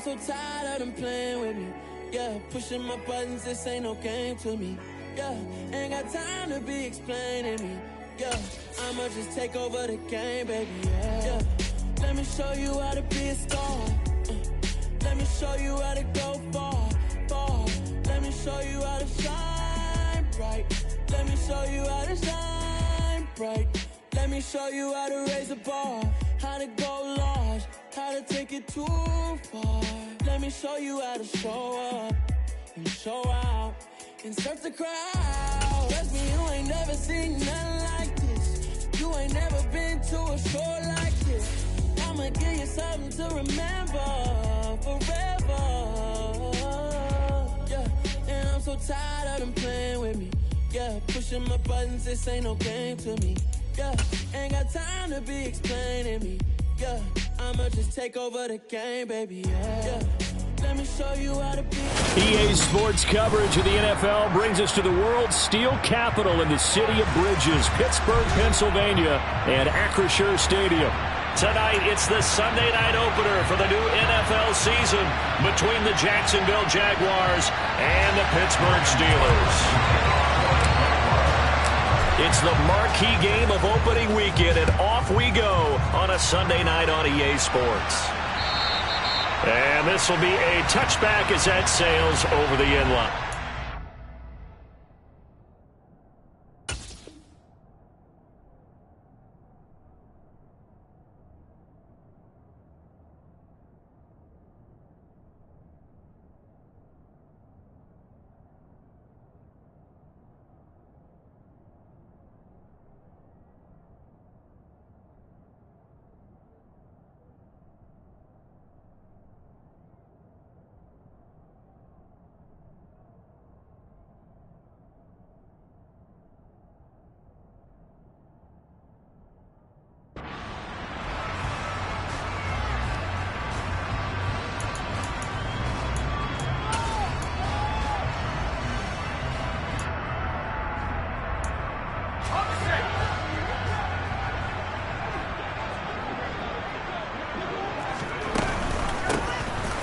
I'm so tired of them playing with me. Yeah, pushing my buttons, this ain't no game to me. Yeah, ain't got time to be explaining me. Yeah, I'ma just take over the game, baby. Yeah, let me show you how to be a star. Let me show you how to go far, far. Let me show you how to shine bright. Let me show you how to shine bright. Let me show you how to raise the bar, how to go large, how to take it too far. Let me show you how to show up and show out and surf the crowd. Trust me, you ain't never seen nothing like this. You ain't never been to a show like this. I'ma give you something to remember forever. Yeah, and I'm so tired of them playing with me. Yeah, pushing my buttons, this ain't no game to me. Yeah, ain't got time to be explaining me. Yeah, I'ma just take over the game, baby. Yeah, let me show you how to be. EA Sports coverage of the NFL brings us to the world's steel capital in the city of Bridges, Pittsburgh, Pennsylvania, and Acrisure Stadium. Tonight, it's the Sunday night opener for the new NFL season between the Jacksonville Jaguars and the Pittsburgh Steelers. It's the marquee game of opening weekend, and off we go on a Sunday night on EA Sports. And this will be a touchback as that sails over the end line.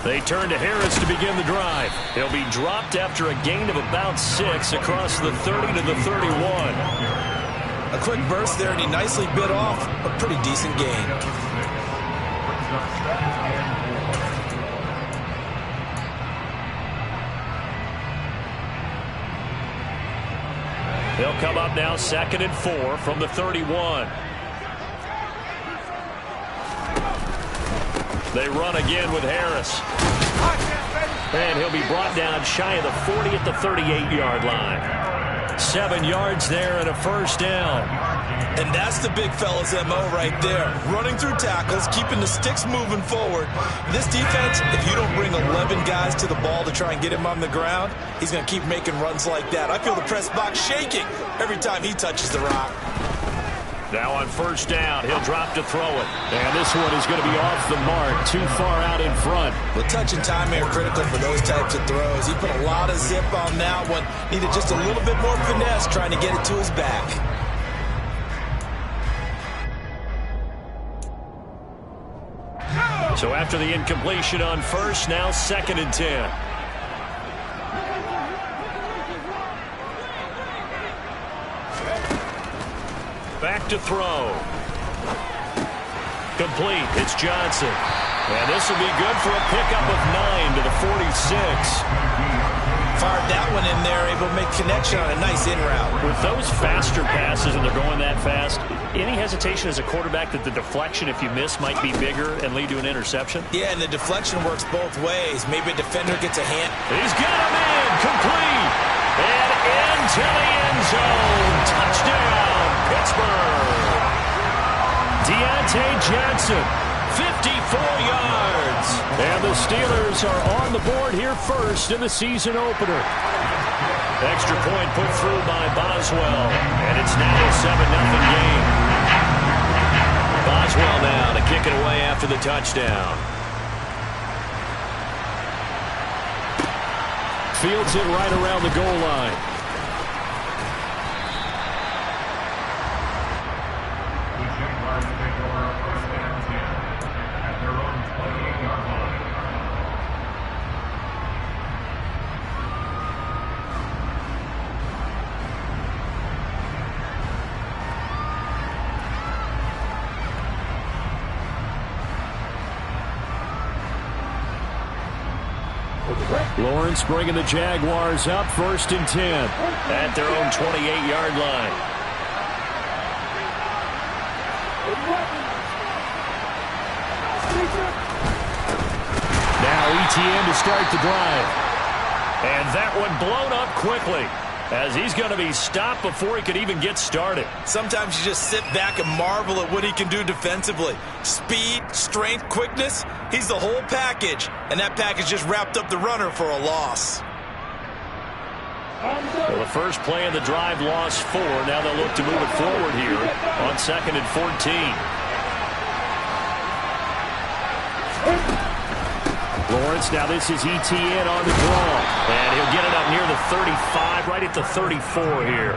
They turn to Harris to begin the drive. He'll be dropped after a gain of about 6 across the 30 to the 31. A quick burst there, and he nicely bit off a pretty decent gain. They'll come up now 2nd and 4 from the 31. They run again with Harris. And he'll be brought down shy of the 40 at the 38-yard line. 7 yards there and a first down. And that's the big fella's MO right there. Running through tackles, keeping the sticks moving forward. This defense, if you don't bring 11 guys to the ball to try and get him on the ground, he's going to keep making runs like that. I feel the press box shaking every time he touches the rock. Now on first down, he'll drop to throw it. And this one is going to be off the mark, too far out in front. Well, touch and timing are critical for those types of throws. He put a lot of zip on that one. Needed just a little bit more finesse trying to get it to his back. So after the incompletion on first, now 2nd and 10. Back to throw. Complete. It's Johnson. And this will be good for a pickup of 9 to the 46. Fired that one in there, able to make connection on a nice in route. With those faster passes and they're going that fast, any hesitation as a quarterback that the deflection, if you miss, might be bigger and lead to an interception? Yeah, and the deflection works both ways. Maybe a defender gets a hand. He's got him in. Complete. And into the end zone. Touchdown, Pittsburgh. Deontay Johnson, 54 yards. And the Steelers are on the board here first in the season opener. Extra point put through by Boswell. And it's now a 7-0 game. Boswell now to kick it away after the touchdown. Fields it right around the goal line. Lawrence bringing the Jaguars up 1st and 10. At their own 28-yard line. Now ETN to start the drive. And that one blown up quickly, as he's going to be stopped before he could even get started. Sometimes you just sit back and marvel at what he can do defensively. Speed, strength, quickness, he's the whole package. And that package just wrapped up the runner for a loss. Well, the first play of the drive lost 4. Now they'll look to move it forward here on 2nd and 14. Lawrence, now this is ETN on the draw. And he'll get it up near the 35, right at the 34 here.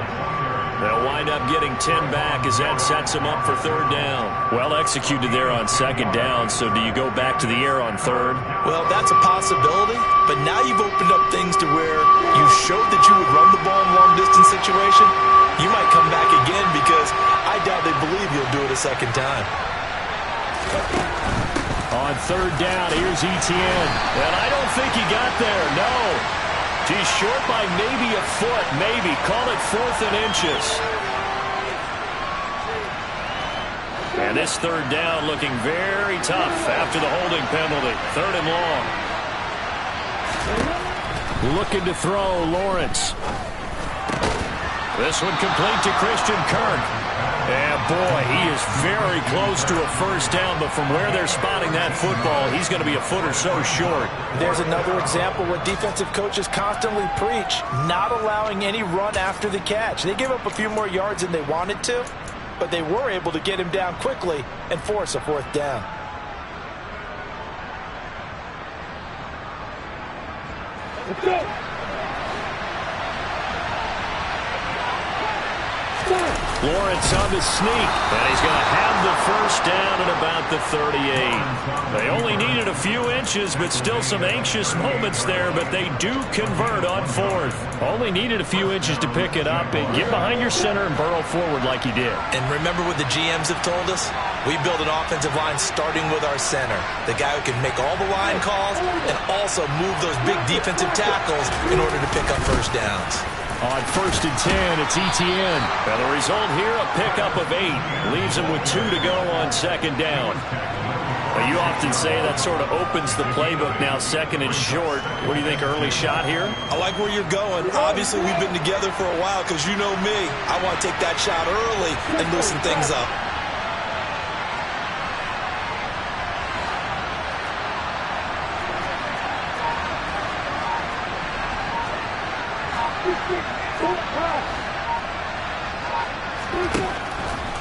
They'll wind up getting 10 back as that sets them up for 3rd down. Well executed there on 2nd down, so do you go back to the air on 3rd? Well, that's a possibility, but now you've opened up things to where you showed that you would run the ball in long-distance situation. You might come back again because I doubt they believe you'll do it a second time. On 3rd down, here's ETN. And I don't think he got there, no. He's short by maybe a foot, maybe. Call it 4th and inches. And this 3rd down looking very tough after the holding penalty. 3rd and long. Looking to throw, Lawrence. This one complete to Christian Kirk. And boy, he is very close to a 1st down, but from where they're spotting that football, he's going to be a foot or so short. There's another example what defensive coaches constantly preach, not allowing any run after the catch. They gave up a few more yards than they wanted to, but they were able to get him down quickly and force a 4th down. Let's go. Lawrence on the sneak, and he's going to have the 1st down at about the 38. They only needed a few inches, but still some anxious moments there, but they do convert on 4th. Only needed a few inches to pick it up and get behind your center and burrow forward like he did. And remember what the GMs have told us? We build an offensive line starting with our center, the guy who can make all the line calls and also move those big defensive tackles in order to pick up 1st downs. On 1st and 10, it's ETN. And the result here, a pickup of 8. Leaves him with 2 to go on 2nd down. Well, you often say that sort of opens the playbook now, 2nd and short. What do you think, early shot here? I like where you're going. Obviously, we've been together for a while because you know me. I want to take that shot early and loosen things up.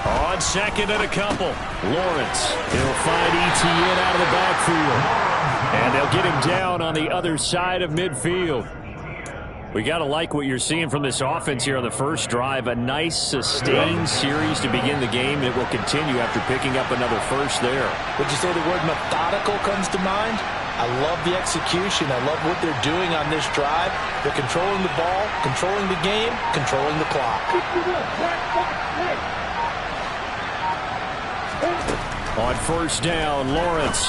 On 2nd and a couple. Lawrence, he'll find ETN out of the backfield. And they'll get him down on the other side of midfield. We got to like what you're seeing from this offense here on the first drive. A nice, sustained series to begin the game. It will continue after picking up another first there. Would you say the word methodical comes to mind? I love the execution. I love what they're doing on this drive. They're controlling the ball, controlling the game, controlling the clock. On 1st down, Lawrence.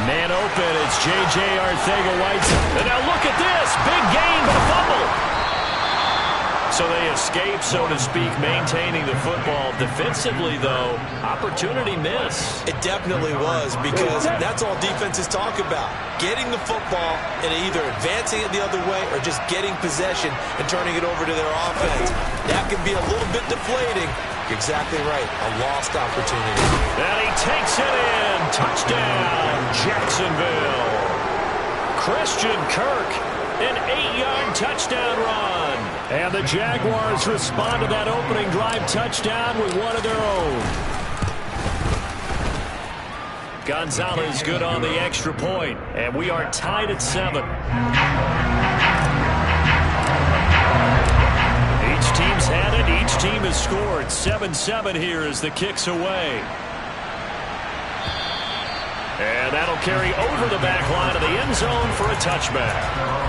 Man open, it's J.J. Arcega-Whiteside. And now look at this. Big gain, but a fumble. So they escape, so to speak, maintaining the football. Defensively, though, opportunity miss. It definitely was, because that's all defenses talk about. Getting the football and either advancing it the other way or just getting possession and turning it over to their offense. That can be a little bit deflating. You're exactly right. A lost opportunity. And he takes it in. Touchdown, Jacksonville. Christian Kirk, an 8-yard touchdown run. And the Jaguars respond to that opening drive touchdown with one of their own. Gonzalez good on the extra point, and we are tied at 7. Each team's had it. Each team has scored. 7-7 here as the kick's away. And that'll carry over the back line of the end zone for a touchback.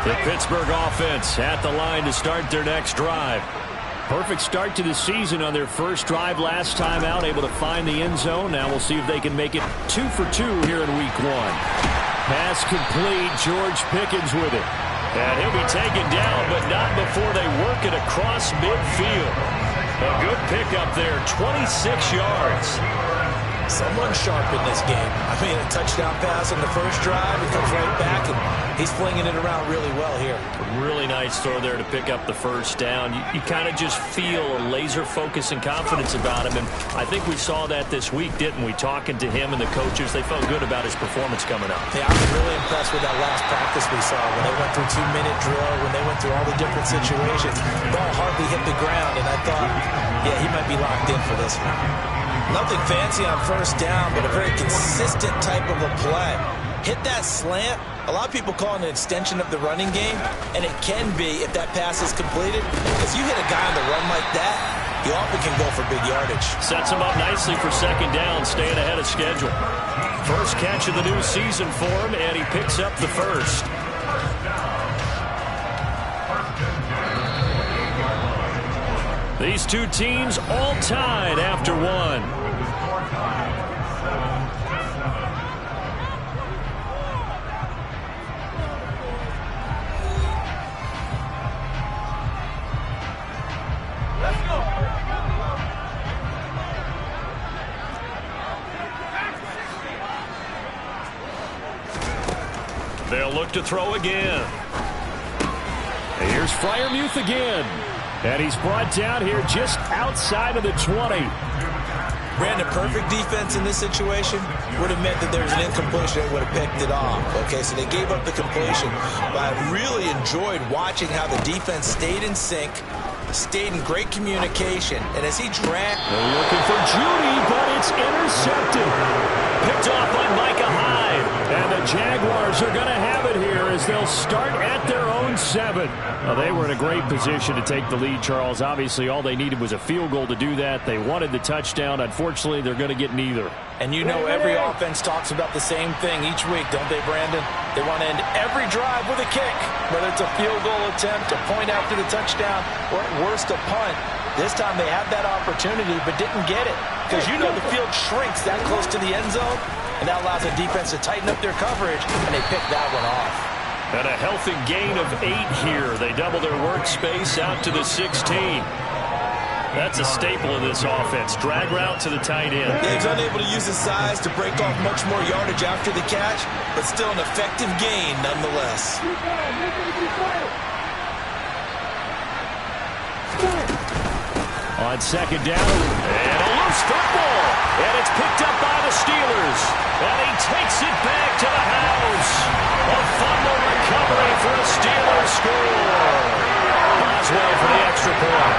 The Pittsburgh offense at the line to start their next drive. Perfect start to the season on their first drive last time out, able to find the end zone. Now we'll see if they can make it 2 for 2 here in week 1. Pass complete, George Pickens with it. And he'll be taken down, but not before they work it across midfield. A good pickup there, 26 yards. Someone sharp in this game. I mean, a touchdown pass on the first drive. He comes right back, and he's flinging it around really well here. Really nice throw there to pick up the first down. You kind of just feel a laser focus and confidence about him, and I think we saw that this week, didn't we? Talking to him and the coaches, they felt good about his performance coming up. Yeah, I was really impressed with that last practice we saw when they went through 2-minute drill, when they went through all the different situations. Ball hardly hit the ground, and I thought, yeah, he might be locked in for this one. Nothing fancy on first down, but a very consistent type of a play. Hit that slant. A lot of people call it an extension of the running game, and it can be if that pass is completed. Because you hit a guy on the run like that, you often can go for big yardage. Sets him up nicely for second down, staying ahead of schedule. First catch of the new season for him, and he picks up the first. These two teams all tied after one. Let's go. They'll look to throw again. Here's Freiermuth again. And he's brought down here just outside of the 20. Brandon, perfect defense in this situation would have meant that there was an incompletion. They would have picked it off. Okay, so they gave up the completion. But I really enjoyed watching how the defense stayed in sync, stayed in great communication. And as he dragged... They're looking for Judy, but it's intercepted. Picked off by Micah Hyde. And the Jaguars are going to have it here as they'll start at their own 7. Well, they were in a great position to take the lead, Charles. Obviously, all they needed was a field goal to do that. They wanted the touchdown. Unfortunately, they're going to get neither. And you know every offense talks about the same thing each week, don't they, Brandon? They want to end every drive with a kick, whether it's a field goal attempt, a point after the touchdown, or at worst, a punt. This time they had that opportunity but didn't get it because you know the field shrinks that close to the end zone, and that allows the defense to tighten up their coverage, and they picked that one off. And a healthy gain of 8 here. They double their workspace out to the 16. That's a staple of this offense. Drag route to the tight end. Dave's unable to use his size to break off much more yardage after the catch, but still an effective gain nonetheless. On second down, and a loose football, and it's picked up by the Steelers, and he takes it back to the house. A fumble recovery for a Steelers score. Boswell for the extra point.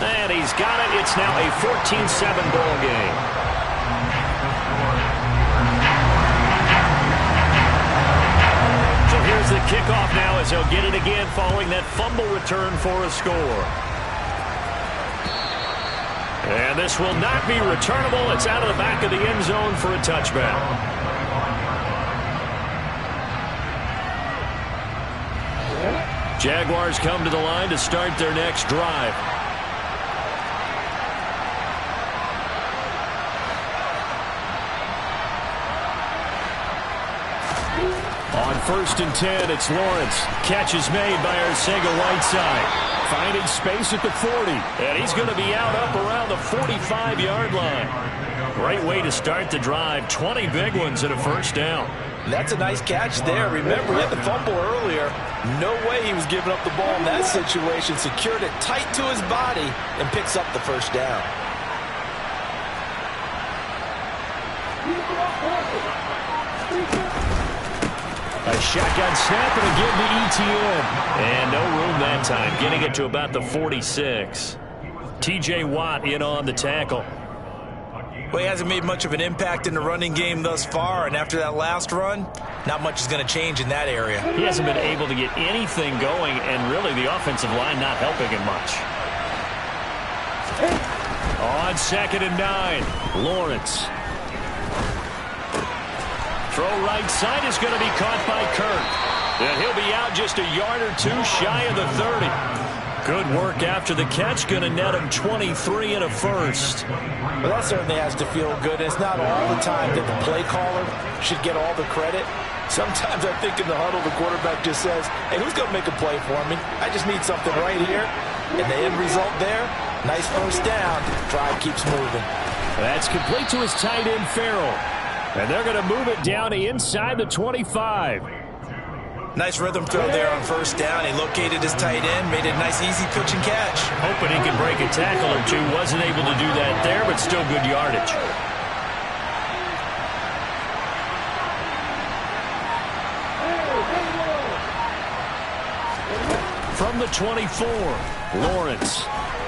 And he's got it. It's now a 14-7 ball game. So here's the kickoff now as he'll get it again following that fumble return for a score. And this will not be returnable. It's out of the back of the end zone for a touchback. Jaguars come to the line to start their next drive. On 1st and 10, it's Lawrence. Catch is made by Arcega-Whiteside. Finding space at the 40. And he's going to be out up around the 45-yard line. Great way to start the drive. 20 big ones and a first down. That's a nice catch there. Remember, he had the fumble earlier. No way he was giving up the ball in that situation. Secured it tight to his body and picks up the first down. A shotgun snap and a give to ETN. And no room that time. Getting it to about the 46. T.J. Watt in on the tackle. Well, he hasn't made much of an impact in the running game thus far, and after that last run, not much is going to change in that area. He hasn't been able to get anything going, and really the offensive line not helping him much. On 2nd and 9, Lawrence. Throw right side is going to be caught by Kirk. And he'll be out just a yard or two shy of the 30. Good work after the catch. Going to net him 23 and a first. Well, that certainly has to feel good. It's not all the time that the play caller should get all the credit. Sometimes I think in the huddle, the quarterback just says, hey, who's going to make a play for me? I just need something right here. And the end result there, nice first down. Drive keeps moving. That's complete to his tight end, Farrell. And they're going to move it down inside the 25. Nice rhythm throw there on first down. He located his tight end, made a nice easy pitch and catch. Hoping he can break a tackle or two. Wasn't able to do that there, but still good yardage. From the 24, Lawrence.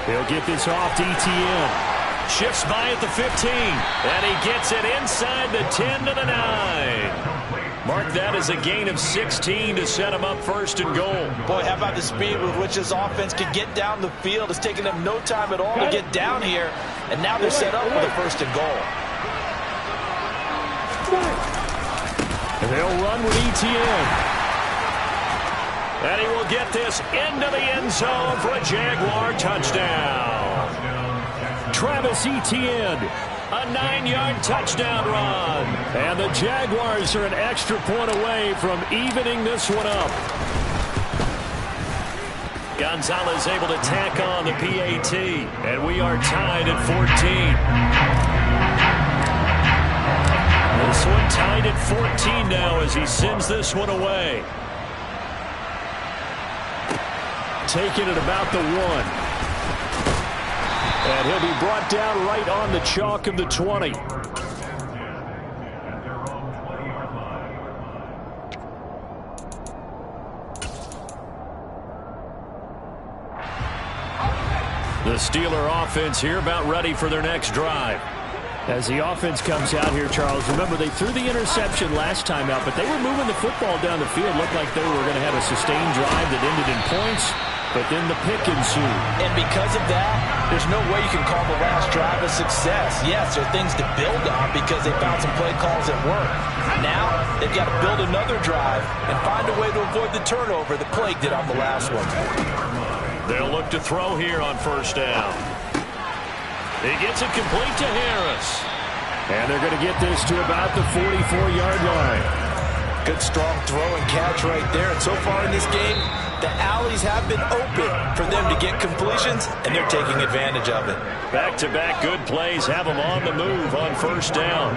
He'll get this off to ETN. Shifts by at the 15, and he gets it inside the 10 to the 9. Mark that as a gain of 16 to set him up first and goal. Boy, how about the speed with which this offense can get down the field? It's taken them no time at all to get down here, and now they're set up with a first and goal. And they'll run with ETN. And he will get this into the end zone for a Jaguar touchdown. Travis Etienne, a 9-yard touchdown run. And the Jaguars are an extra point away from evening this one up. Gonzalez able to tack on the PAT. And we are tied at 14. This one tied at 14 now as he sends this one away. Taking it about the 1. And he'll be brought down right on the chalk of the 20. The Steeler offense here about ready for their next drive. As the offense comes out here, Charles, remember they threw the interception last time out, but they were moving the football down the field. Looked like they were going to have a sustained drive that ended in points. But then the pick ensued. And because of that, there's no way you can call the last drive a success. Yes, there are things to build on because they found some play calls that work. Now, they've got to build another drive and find a way to avoid the turnover that plagued it on the last one. They'll look to throw here on first down. He gets it complete to Harris. And they're going to get this to about the 44-yard line. Good strong throw and catch right there. And so far in this game, the alleys have been open for them to get completions, and they're taking advantage of it. Back-to-back good plays have them on the move on first down.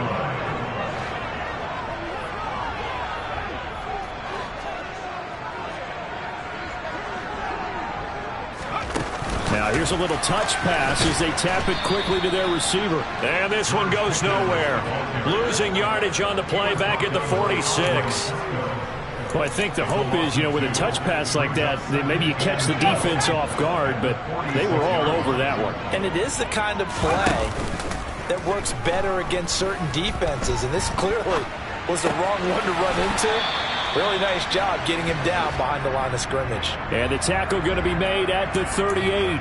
Now here's a little touch pass as they tap it quickly to their receiver. And this one goes nowhere. Losing yardage on the play back at the 46. Well, I think the hope is, with a touch pass like that maybe you catch the defense off guard, but they were all over that one. And it is the kind of play that works better against certain defenses, and this clearly was the wrong one to run into. Really nice job getting him down behind the line of scrimmage. And the tackle going to be made at the 38.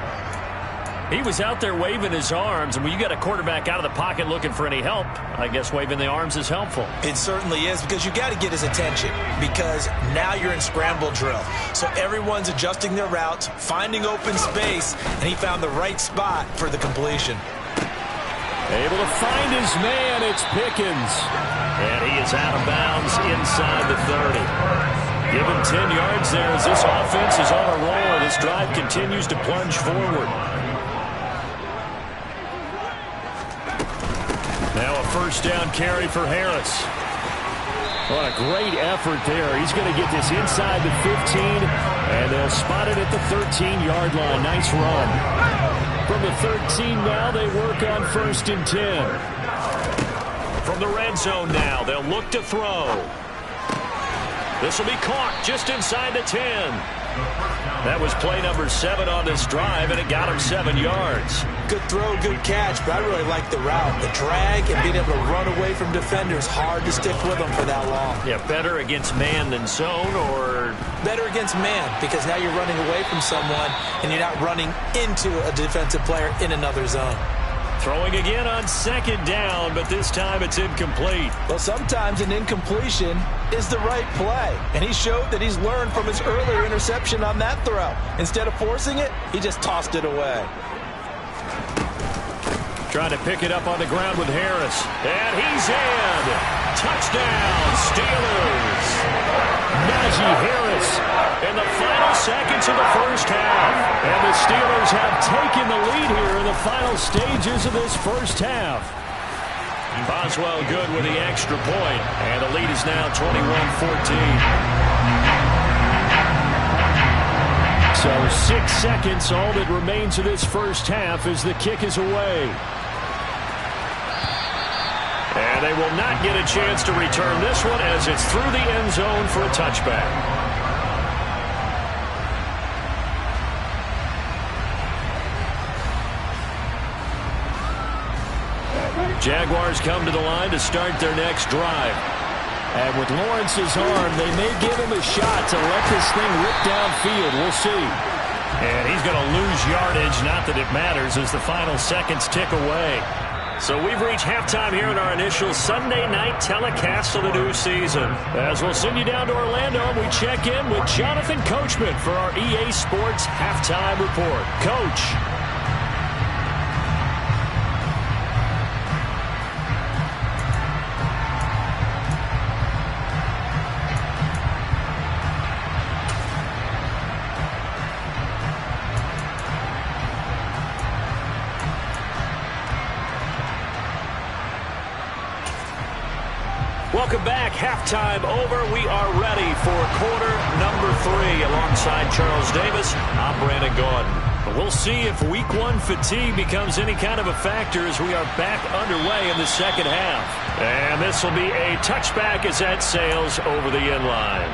He was out there waving his arms, and when you got a quarterback out of the pocket looking for any help, I guess waving the arms is helpful. It certainly is, because you got to get his attention, because now you're in scramble drill. So everyone's adjusting their routes, finding open space, and he found the right spot for the completion. Able to find his man, it's Pickens. And he is out of bounds inside the 30. Give him 10 yards there as this offense is on a roll. This drive continues to plunge forward. Now a first down carry for Harris. What a great effort there. He's going to get this inside the 15, and they'll spot it at the 13-yard line. Nice run. From the 13 now, they work on first and 10. From the red zone now, they'll look to throw. This will be caught just inside the 10. That was play number 7 on this drive, and it got him 7 yards. Good throw, good catch, but I really like the route. The drag and being able to run away from defenders, hard to stick with them for that long. Yeah, better against man than zone, or? Better against man, because now you're running away from someone, and you're not running into a defensive player in another zone. Throwing again on second down, but this time it's incomplete. Well, sometimes an incompletion is the right play. And he showed that he's learned from his earlier interception on that throw. Instead of forcing it, he just tossed it away. Trying to pick it up on the ground with Harris. And he's in. Touchdown, Steelers. Najee Harris in the final seconds of the first half. And the Steelers have taken the lead here in the final stages of this first half. Boswell good with the extra point. And the lead is now 21-14. So 6 seconds, all that remains of this first half as the kick is away. And they will not get a chance to return this one as it's through the end zone for a touchback. Jaguars come to the line to start their next drive. And with Lawrence's arm, they may give him a shot to let this thing rip downfield. We'll see. And he's going to lose yardage, not that it matters, as the final seconds tick away. So we've reached halftime here in our initial Sunday night telecast of the new season. As we'll send you down to Orlando, we check in with Jonathan Coachman for our EA Sports Halftime Report. Coach. Welcome back. Halftime over. We are ready for quarter number 3. Alongside Charles Davis, I'm Brandon Gaudin. We'll see if week 1 fatigue becomes any kind of a factor as we are back underway in the second half. And this will be a touchback as that sails over the end line.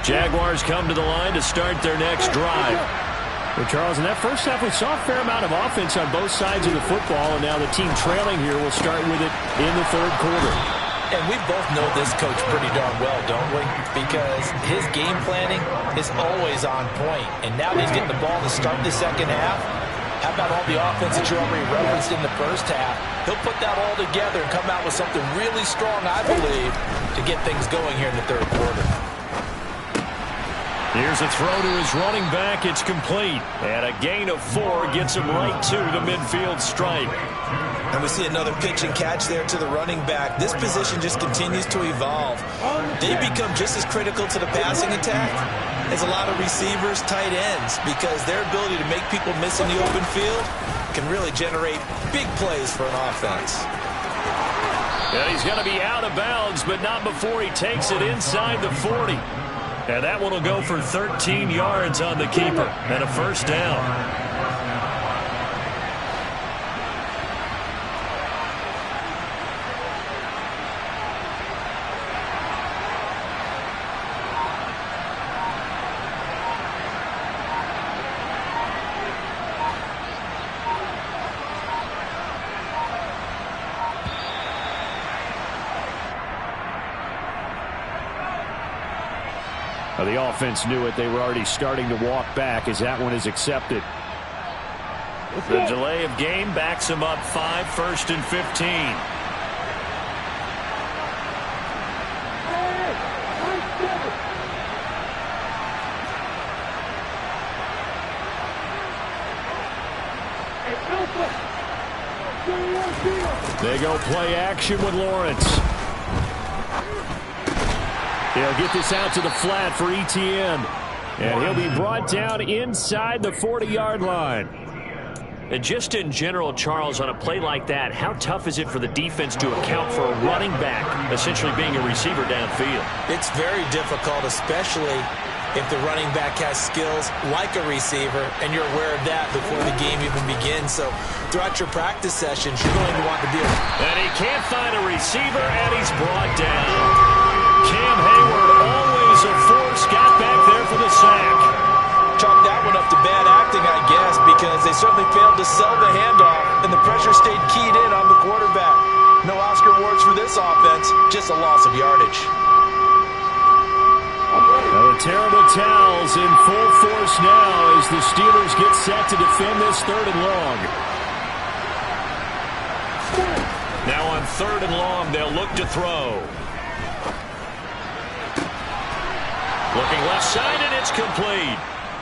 Jaguars come to the line to start their next drive. Well, Charles, in that first half, we saw a fair amount of offense on both sides of the football, and now the team trailing here will start with it in the third quarter. And we both know this coach pretty darn well, don't we? Because his game planning is always on point. And now that he's getting the ball to start the second half, how about all the offense that you already referenced in the first half? He'll put that all together and come out with something really strong, I believe, to get things going here in the third quarter. Here's a throw to his running back. It's complete. And a gain of 4 gets him right to the midfield stripe. And we see another pitch and catch there to the running back. This position just continues to evolve. They become just as critical to the passing attack as a lot of receivers, tight ends, because their ability to make people miss in the open field can really generate big plays for an offense. And he's going to be out of bounds, but not before he takes it inside the 40. And that one will go for 13 yards on the keeper and a first down. The offense knew it. They were already starting to walk back as that one is accepted. The delay of game backs him up 5, 1st and 15. They go play action with Lawrence. He'll get this out to the flat for Etienne. And he'll be brought down inside the 40-yard line. And just in general, Charles, on a play like that, how tough is it for the defense to account for a running back essentially being a receiver downfield? It's very difficult, especially if the running back has skills like a receiver, and you're aware of that before the game even begins. So throughout your practice sessions, you're going to want to be able to... And he can't find a receiver, and he's brought down. Cam Hayward, always a force, got back there for the sack. Chalk that one up to bad acting, I guess, because they certainly failed to sell the handoff, and the pressure stayed keyed in on the quarterback. No Oscar awards for this offense, just a loss of yardage. Now the terrible towels in full force now as the Steelers get set to defend this 3rd and long. Now on 3rd and long. They'll look to throw. Looking left side, and it's complete.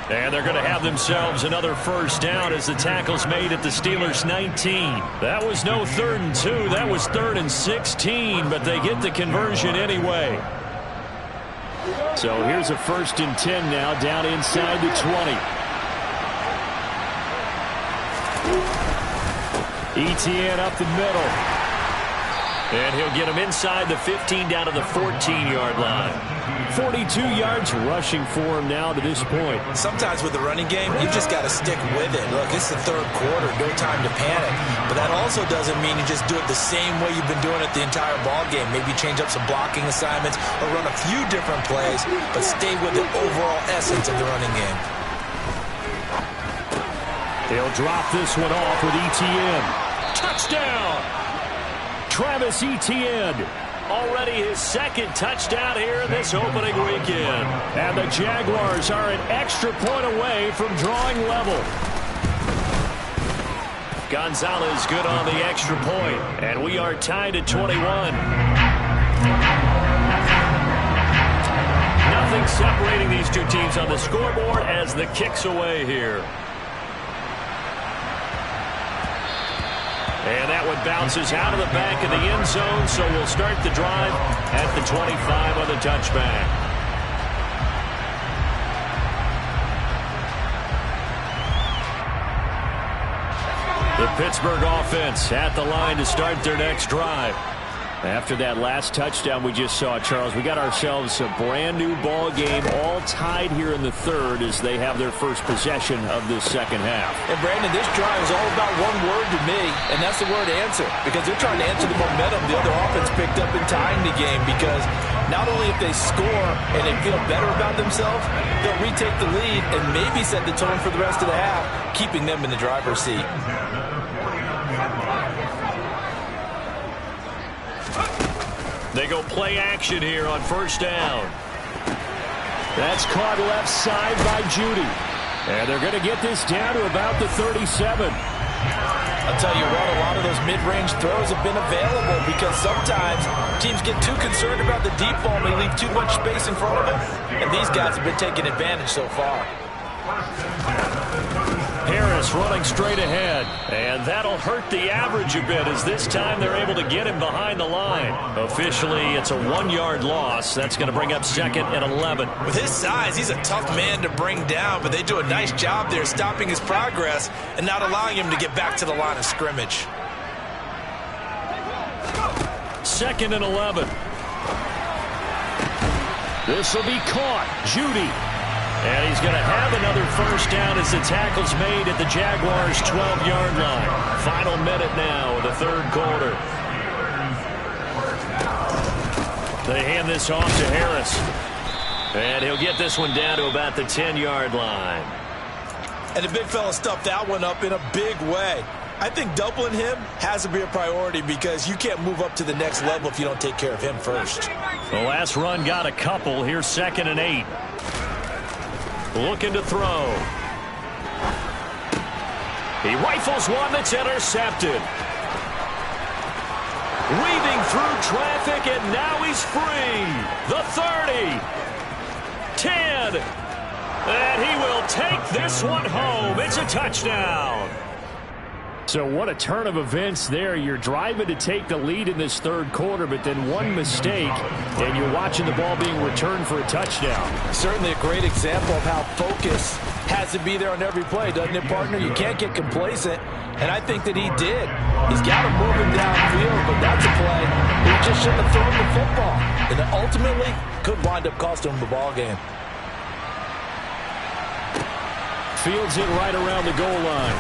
And they're going to have themselves another first down as the tackle's made at the Steelers' 19. That was no 3rd and 2. That was 3rd and 16, but they get the conversion anyway. So here's a 1st and 10 now, down inside the 20. Etienne up the middle. And he'll get him inside the 15 down to the 14-yard line. 42 yards rushing for him now to this point. Sometimes with the running game, you've just got to stick with it. Look, it's the 3rd quarter, no time to panic. But that also doesn't mean you just do it the same way you've been doing it the entire ball game. Maybe change up some blocking assignments or run a few different plays, but stay with the overall essence of the running game. They'll drop this one off with Etienne. Touchdown! Travis Etienne. Already his 2nd touchdown here in this opening weekend. And the Jaguars are an extra point away from drawing level. Gonzalez good on the extra point. And we are tied at 21. Nothing separating these two teams on the scoreboard as the kick's away here. And that one bounces out of the back of the end zone, so we'll start the drive at the 25 on the touchback. The Pittsburgh offense at the line to start their next drive. After that last touchdown we just saw, Charles, we got ourselves a brand new ball game, all tied here in the 3rd as they have their first possession of this 2nd half. And Brandon, this drive is all about one word to me, and that's the word answer, because they're trying to answer the momentum the other offense picked up in tying the game, because not only if they score and they feel better about themselves, they'll retake the lead and maybe set the tone for the rest of the half, keeping them in the driver's seat. They go play action here on 1st down. That's caught left side by Judy. And they're going to get this down to about the 37. I'll tell you what, a lot of those mid-range throws have been available because sometimes teams get too concerned about the deep ball and they leave too much space in front of them. And these guys have been taking advantage so far. Harris running straight ahead, and that'll hurt the average a bit as this time they're able to get him behind the line. Officially, it's a 1-yard loss. That's going to bring up 2nd and 11. With his size, he's a tough man to bring down, but they do a nice job there stopping his progress and not allowing him to get back to the line of scrimmage. 2nd and 11. This will be caught. Judy. And he's going to have another first down as the tackle's made at the Jaguars' 12-yard line. Final minute now of the 3rd quarter. They hand this off to Harris. And he'll get this one down to about the 10-yard line. And the big fella stuffed that one up in a big way. I think doubling him has to be a priority because you can't move up to the next level if you don't take care of him first. The last run got a couple. Here's 2nd and 8. Looking to throw. He rifles one that's intercepted. Weaving through traffic, and now he's free. The 30. 10. And he will take this one home. It's a touchdown. So what a turn of events there. You're driving to take the lead in this 3rd quarter, but then one mistake, and you're watching the ball being returned for a touchdown. Certainly a great example of how focus has to be there on every play, doesn't it, partner? You can't get complacent, and I think that he did. He's got to move him downfield, but that's a play he just shouldn't have thrown the football, and it ultimately could wind up costing him the ball game. Fields it right around the goal line.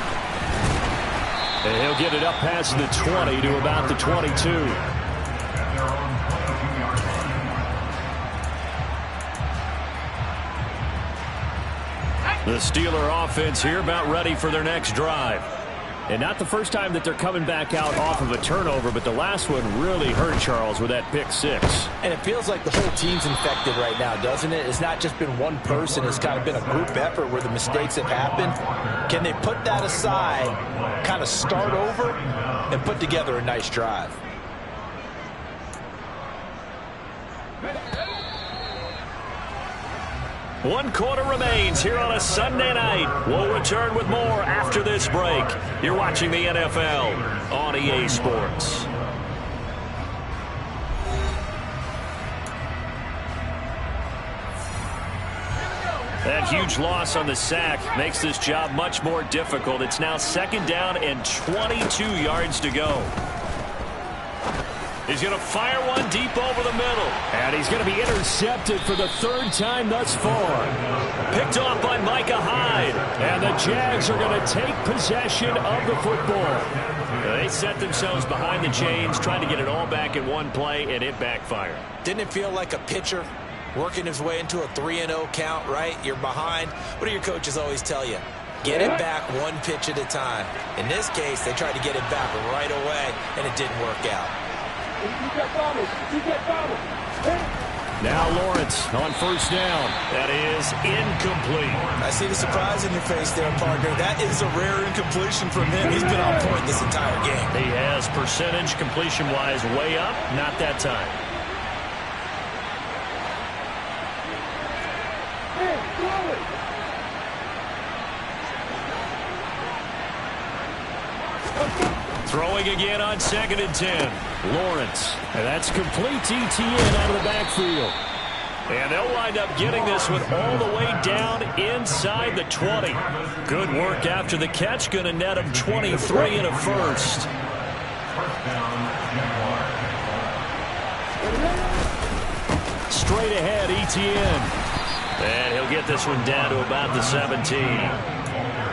And he'll get it up past the 20 to about the 22. The Steeler offense here about ready for their next drive. And not the first time that they're coming back out off of a turnover, but the last one really hurt Charles with that pick 6. And it feels like the whole team's infected right now, doesn't it? It's not just been one person. It's kind of been a group effort where the mistakes have happened. Can they put that aside, kind of start over, and put together a nice drive? One quarter remains here on a Sunday night. We'll return with more after this break. You're watching the NFL on EA Sports. That huge loss on the sack makes this job much more difficult. It's now 2nd down and 22 yards to go. He's going to fire one deep over the middle. And he's going to be intercepted for the 3rd time thus far. Picked off by Micah Hyde. And the Jags are going to take possession of the football. They set themselves behind the chains, trying to get it all back in one play, and it backfired. Didn't it feel like a pitcher working his way into a 3-0 count, right? You're behind. What do your coaches always tell you? Get it back one pitch at a time. In this case, they tried to get it back right away, and it didn't work out. Now Lawrence on 1st down. That is incomplete. I see the surprise in your face there, partner. That is a rare incompletion from him. He's been on point this entire game. He has percentage completion-wise way up. Not that time. Throwing again on 2nd and 10. Lawrence. And that's complete ETN out of the backfield. And they'll wind up getting this one all the way down inside the 20. Good work after the catch. Going to net him 23 and a first. Straight ahead, ETN. And he'll get this one down to about the 17.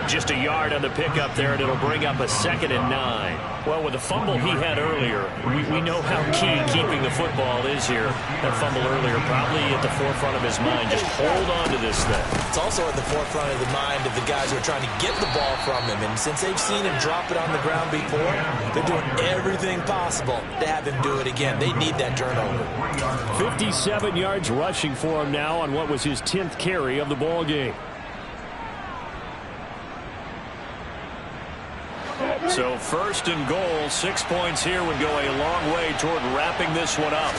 Just a yard on the pickup there, and it'll bring up a 2nd and 9. Well, with the fumble he had earlier, we know how key keeping the football is here. That fumble earlier probably at the forefront of his mind. Just hold on to this thing. It's also at the forefront of the mind of the guys who are trying to get the ball from him. And since they've seen him drop it on the ground before, they're doing everything possible to have him do it again. They need that turnover. 57 yards rushing for him now on what was his 10th carry of the ball game. So 1st and goal, 6 points here would go a long way toward wrapping this one up.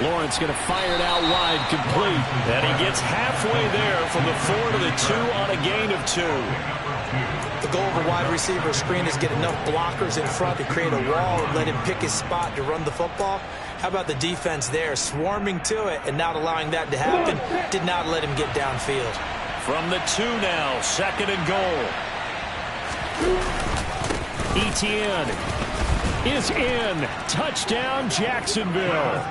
Lawrence going to fire it out wide, complete. And he gets halfway there from the 4 to the 2 on a gain of 2. The goal of a wide receiver screen is get enough blockers in front to create a wall and let him pick his spot to run the football. How about the defense there, swarming to it and not allowing that to happen? Did not let him get downfield. From the 2 now, 2nd and goal. ETN is in. Touchdown, Jacksonville.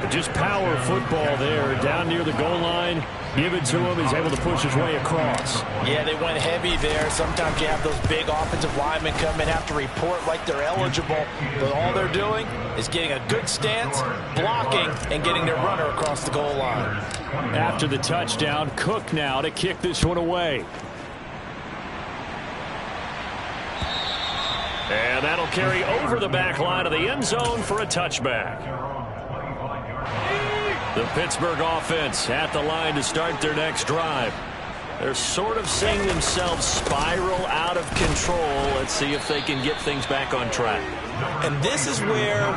Just power football there down near the goal line. Give it to him. He's able to push his way across. Yeah, they went heavy there. Sometimes you have those big offensive linemen come in, have to report like they're eligible. But all they're doing is getting a good stance, blocking, and getting their runner across the goal line. After the touchdown, Cook now to kick this one away. And that'll carry over the back line of the end zone for a touchback. The Pittsburgh offense at the line to start their next drive. They're sort of seeing themselves spiral out of control. Let's see if they can get things back on track. And this is where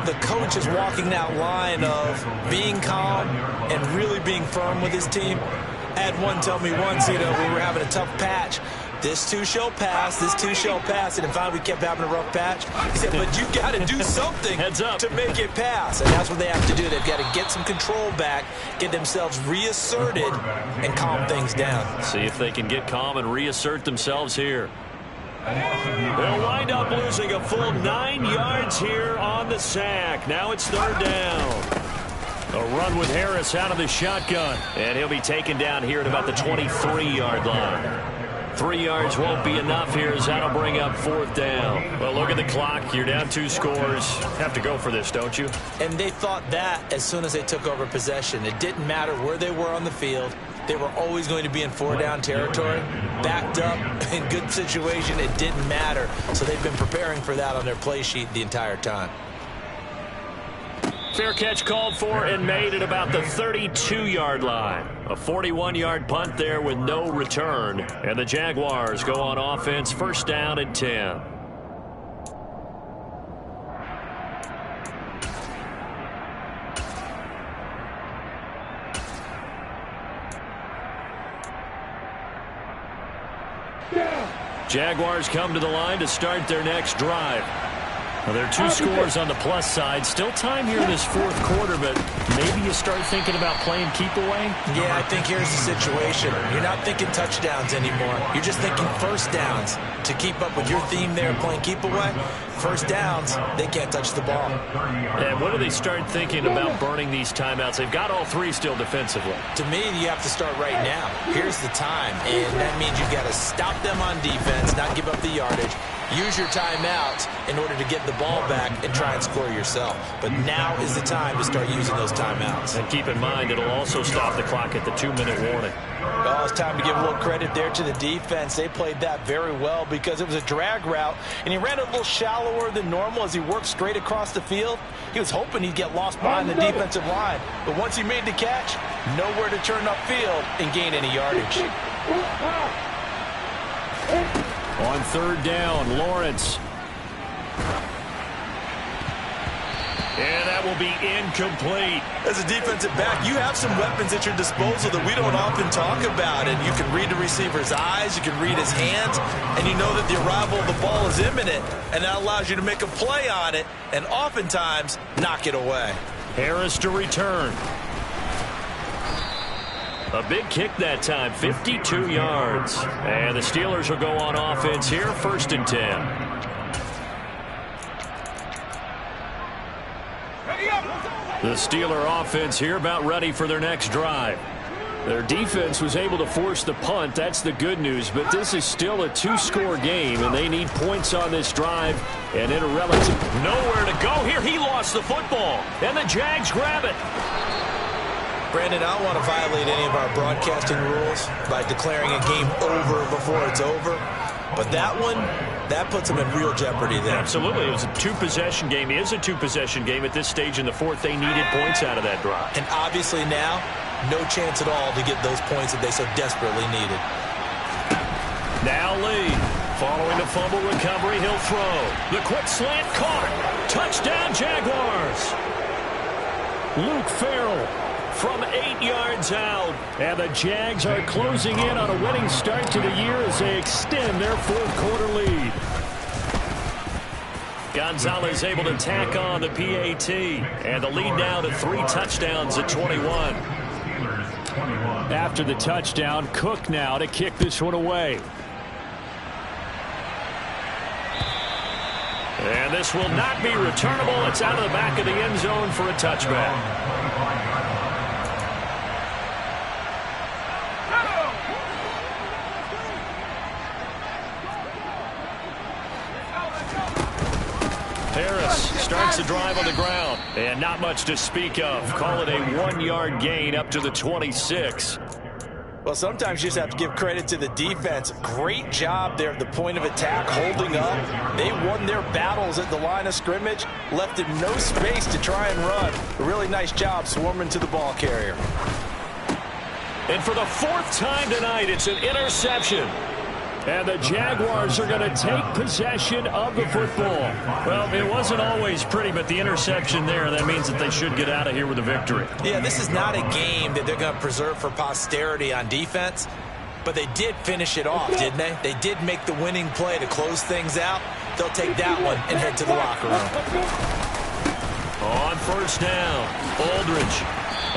the coach is walking that line of being calm and really being firm with his team. I had one tell me once, we were having a tough patch. This too shall pass, this too shall pass. And finally we kept having a rough patch. He said, but you got to do something to make it pass. And that's what they have to do. They've got to get some control back, get themselves reasserted, and calm things down. See if they can get calm and reassert themselves here. They'll wind up losing a full 9 yards here on the sack. Now it's 3rd down. A run with Harris out of the shotgun. And he'll be taken down here at about the 23-yard line. 3 yards won't be enough here as that'll bring up 4th down. Well, look at the clock. You're down 2 scores. Have to go for this, don't you? And they thought that as soon as they took over possession. It didn't matter where they were on the field. They were always going to be in 4-down territory. Backed up, in good situation, it didn't matter. So they've been preparing for that on their play sheet the entire time. Fair catch called for and made at about the 32-yard line. A 41-yard punt there with no return. And the Jaguars go on offense, 1st down and 10. Jaguars come to the line to start their next drive. Well, there are two scores on the plus side. Still time here in this fourth quarter, but maybe you start thinking about playing keep away? Yeah, I think here's the situation. You're not thinking touchdowns anymore. You're just thinking first downs. To keep up with your theme there, playing keep away, first downs, they can't touch the ball. And when do they start thinking about burning these timeouts? They've got all three still defensively. To me, you have to start right now. Here's the time, and that means you've got to stop them on defense, not give up the yardage. Use your timeouts in order to get the ball back and try and score yourself. But now is the time to start using those timeouts. And keep in mind, it'll also stop the clock at the 2-minute warning. Well, it's time to give a little credit there to the defense. They played that very well because it was a drag route, and he ran it a little shallower than normal as he worked straight across the field. He was hoping he'd get lost behind the defensive line. But once he made the catch, nowhere to turn upfield and gain any yardage. On third down, Lawrence. And that will be incomplete. As a defensive back, you have some weapons at your disposal that we don't often talk about. And you can read the receiver's eyes, you can read his hands, and you know that the arrival of the ball is imminent. And that allows you to make a play on it and oftentimes knock it away. Harris to return. A big kick that time, 52 yards. And the Steelers will go on offense here, 1st and 10. The Steeler offense here about ready for their next drive. Their defense was able to force the punt. That's the good news. But this is still a 2-score game, and they need points on this drive. And in a relative nowhere to go here. He lost the football, and the Jags grab it. Brandon, I don't want to violate any of our broadcasting rules by declaring a game over before it's over. But that one, that puts them in real jeopardy there. Absolutely. It was a two-possession game. It is a two-possession game at this stage in the fourth. They needed points out of that drive. And obviously now, no chance at all to get those points that they so desperately needed. Now Lee. Following the fumble recovery, he'll throw. The quick slant caught. Touchdown, Jaguars. Luke Farrell from 8 yards out. And the Jags are closing in on a winning start to the year as they extend their fourth quarter lead. Gonzalez able to tack on the PAT. And the lead now to 3 touchdowns at 21. After the touchdown, Cook now to kick this one away. And this will not be returnable. It's out of the back of the end zone for a touchback. Harris starts the drive on the ground. And not much to speak of. Call it a 1-yard gain up to the 26. Well, sometimes you just have to give credit to the defense. Great job there at the point of attack, holding up. They won their battles at the line of scrimmage, left him no space to try and run. A really nice job swarming to the ball carrier. And for the 4th time tonight, it's an interception. And the Jaguars are going to take possession of the football. Well, it wasn't always pretty, but the interception there, that means that they should get out of here with a victory. Yeah, this is not a game that they're going to preserve for posterity on defense, but they did finish it off, didn't they? They did make the winning play to close things out. They'll take that one and head to the locker room. On first down, Aldridge.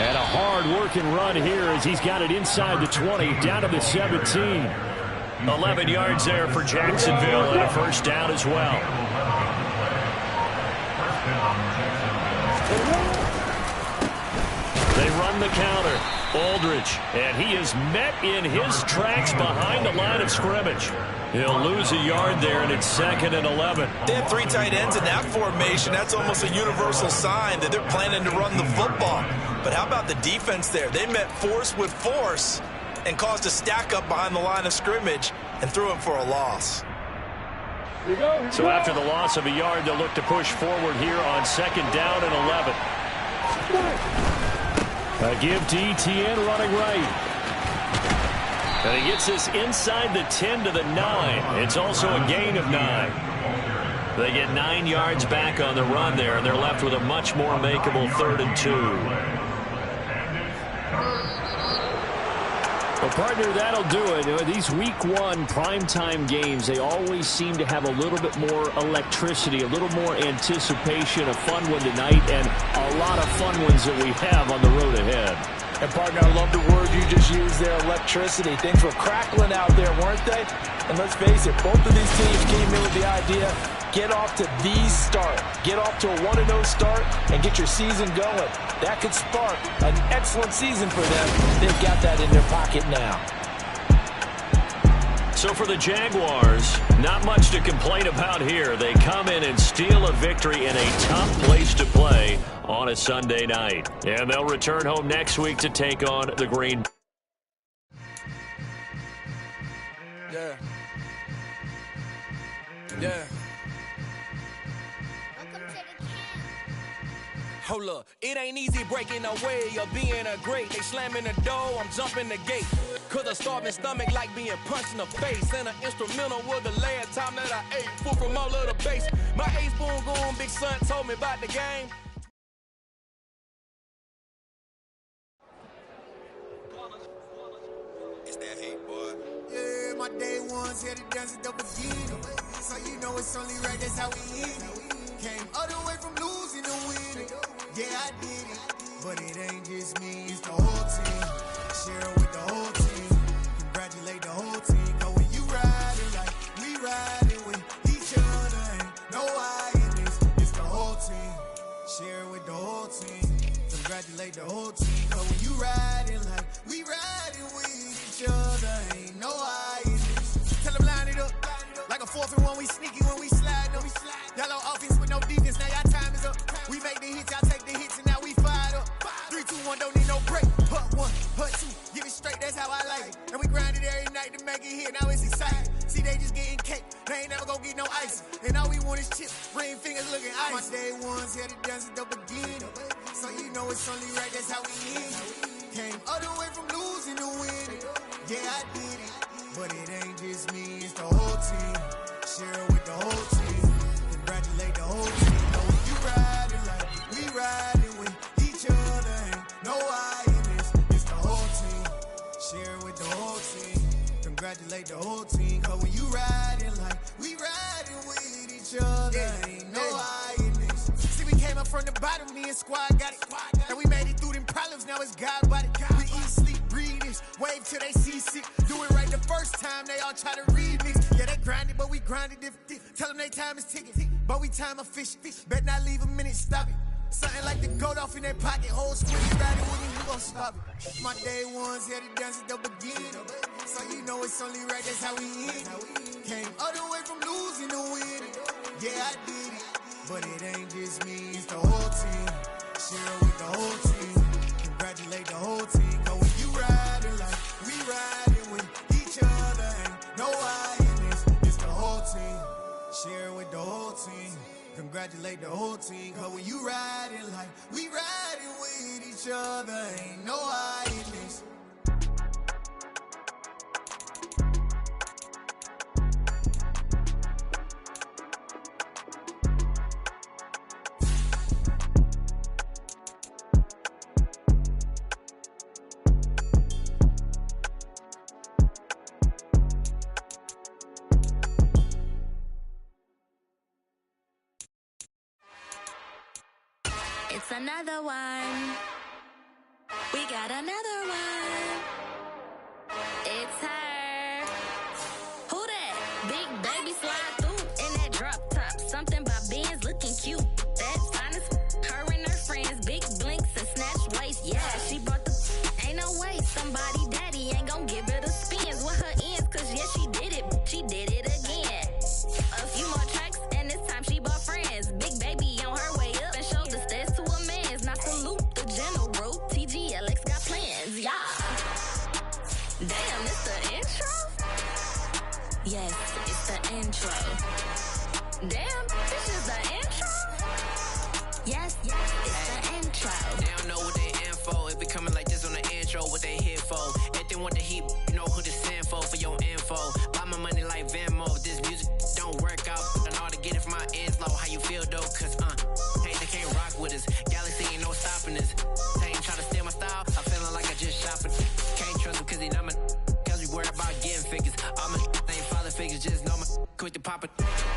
And a hard-working run here as he's got it inside the 20, down to the 17. 11 yards there for Jacksonville and a first down as well. They run the counter. Aldridge, and he is met in his tracks behind the line of scrimmage. He'll lose a yard there, and it's 2nd and 11. They have 3 tight ends in that formation. That's almost a universal sign that they're planning to run the football. But how about the defense there? They met force with force and caused a stack up behind the line of scrimmage and threw him for a loss. So after the loss of a yard, they'll look to push forward here on 2nd down and 11. A give to Etienne running right. And he gets this inside the 10 to the 9. It's also a gain of 9. They get 9 yards back on the run there, and they're left with a much more makeable 3rd and 2. Well, partner, that'll do it. These Week 1 primetime games, they always seem to have a little bit more electricity, a little more anticipation, a fun one tonight, and a lot of fun ones that we have on the road ahead. And, partner, I love the word you just used there, electricity. Things were crackling out there, weren't they? And let's face it, both of these teams came in with the idea, get off to the start. Get off to a 1-0 start and get your season going. That could spark an excellent season for them. They've got that in their pocket now. So for the Jaguars, not much to complain about here. They come in and steal a victory in a tough place to play on a Sunday night. And they'll return home next week to take on the Green Bay. Yeah. Hold up, it ain't easy breaking away or being a great. They slamming the door, I'm jumping the gate. Cause a starving stomach like being punched in the face. And an instrumental was the last time that I ate. Food from all of the base. My A-spoon going, big son told me about the game. It's that hate, boy. Yeah, my day ones here to dance at the beginning. So you know it's only right, that's how we end it. Came all the way from losing to winning. Yeah, I did it, but it ain't just me, it's the whole team. Share it with the whole team. Congratulate the whole team. Cause when you riding like we riding with each other, ain't no I in this, it's the whole team. Share it with the whole team. Congratulate the whole team. Cause when you riding like we riding with each other, ain't no I in this. Tell them line it up. Like a 4th and 1, we sneaky when we slide them. Yellow offense with no defense, now y'all time is up. We make the hits, y'all take the hits, and now we fired up. 3, 2, 1, don't need no break. Hut 1, hut 2, give it straight, that's how I like it. And we grind it every night to make it hit, now it's exciting. See, they just getting cake, they ain't never gonna get no ice. And all we want is chips, ring fingers looking ice. My day ones here to dance at the beginning. So you know it's only right, that's how we end it. Came all the way from losing to winning. Yeah, I did it, but it ain't just me, it's the whole team. Share it with the whole team. Congratulate the whole team. Know when you riding like we riding with each other, ain't no I in this, it's the whole team. Share it with the whole team. Congratulate the whole team. Cause when you riding like we riding with each other, ain't no I in this. See, we came up from the bottom, me and squad got it. And we made it through them problems, now it's God about it. We eat, sleep, breathe this, wave till they see sick. Do it right the first time, they all try to remix. Yeah, they grinded, but we grinded different. Tell them they time is ticking, but we time a fish. Bet not leave a minute, stop it. Something like the goat off in their pocket, whole squid riding with me, who gon' stop it? My day ones here to dance at the beginning. So you know it's only right, that's how we end it. Came all the way from losing to winning. Yeah, I did it, but it ain't just me, it's the whole team. Share it with the whole team. Congratulate the whole team. Cause when you riding like we riding with each other, ain't no I in this, it's the whole team. Share it with the whole team. Congratulate the whole team. Cause when you riding like we riding with each other, ain't no I in this. It's another one. We got another one. It's her. Who that? Big baby slide through in that drop top. Something about Benz looking cute. That's honest. Her and her friends, big blinks and snatch waist. Yeah, she brought the. Ain't no way somebody daddy ain't gon' give her the spins with her ends. Cause yeah, she did it. She did it again. A few more tracks and this time she bought friends. Big baby on her way up and showed the stairs to a man's. Not salute the general. TGLX got plans, yeah. Damn, it's the intro? Yes, it's the intro. Damn, this is the intro? Yes, it's the intro. They don't know what they in for. It be coming like this on the intro, what they here for. If they want the heat, you know who to send for your info. Buy my money like Venmo. If this music don't work out, I know how to get it from my ends low. How you feel though? Cause hey, they can't rock with us. Galaxy ain't no stopping us. They ain't trying to steal my style. I'm feeling like I just shopping. Can't trust him cause he not my quick to pop it.